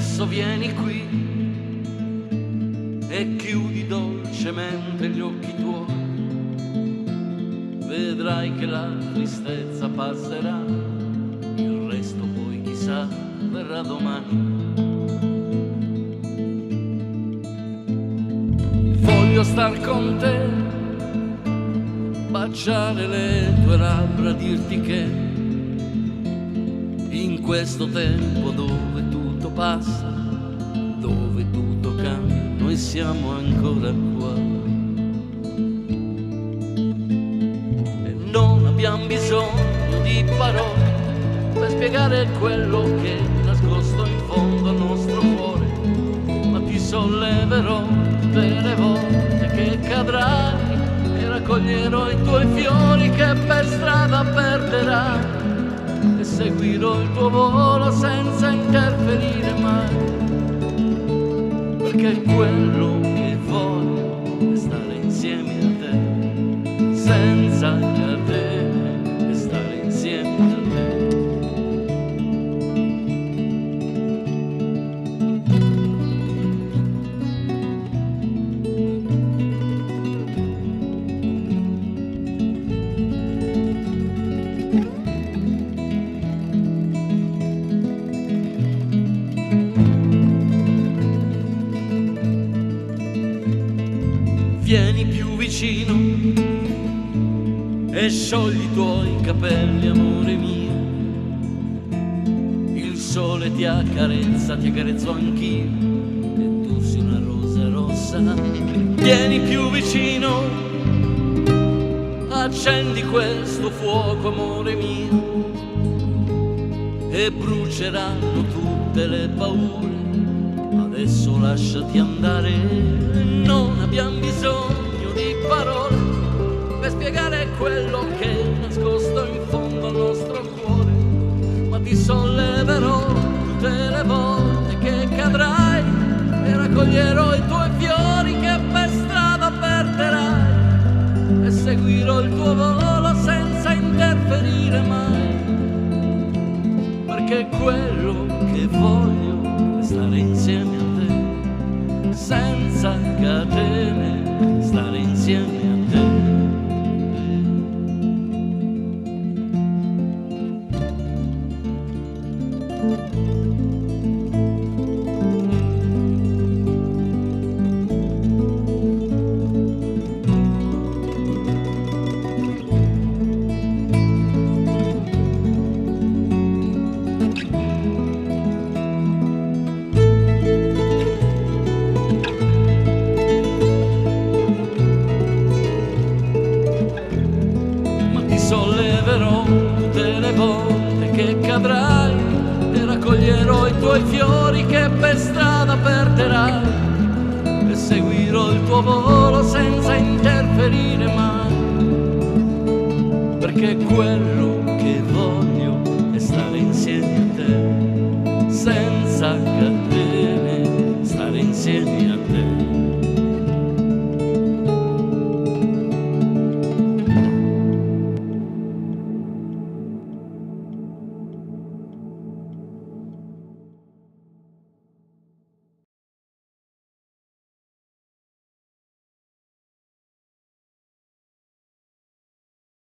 adesso vieni qui e chiudi dolcemente gli occhi tuoi, vedrai che la tristezza passerà, il resto poi chissà verrà domani. Voglio star con te, baciare le tue labbra, dirti che in questo tempo dove tutto passa, dove tutto cambia, noi siamo ancora qua. E non abbiamo bisogno di parole per spiegare quello che è nascosto in fondo al nostro cuore, ma ti solleverò tutte le volte che cadrai e raccoglierò i tuoi fiori che per strada perderai e seguirò il tuo volo senza interferire mai, perché quello che voglio è stare insieme a te, senza catene, e stare insieme a te. Vieni più vicino e sciogli i tuoi capelli, amore mio. Il sole ti accarezza, ti accarezzo anch'io, e tu sei una rosa rossa. Vieni più vicino, accendi questo fuoco, amore mio, e bruceranno tutte le paure. Adesso lasciati andare, non abbiamo bisogno di parole per spiegare quello che è nascosto in fondo al nostro cuore, ma ti solleverò tutte le volte che cadrai e raccoglierò i tuoi fiori che per strada perderai e seguirò il tuo volo senza interferire mai, perché quello che voglio è stare insieme a te, senza catene, stare insieme a te. Solleverò tutte le volte che cadrai e raccoglierò i tuoi fiori che per strada perderai e seguirò il tuo volo senza interferire mai, perché quello che voglio è stare insieme a te, senza catene.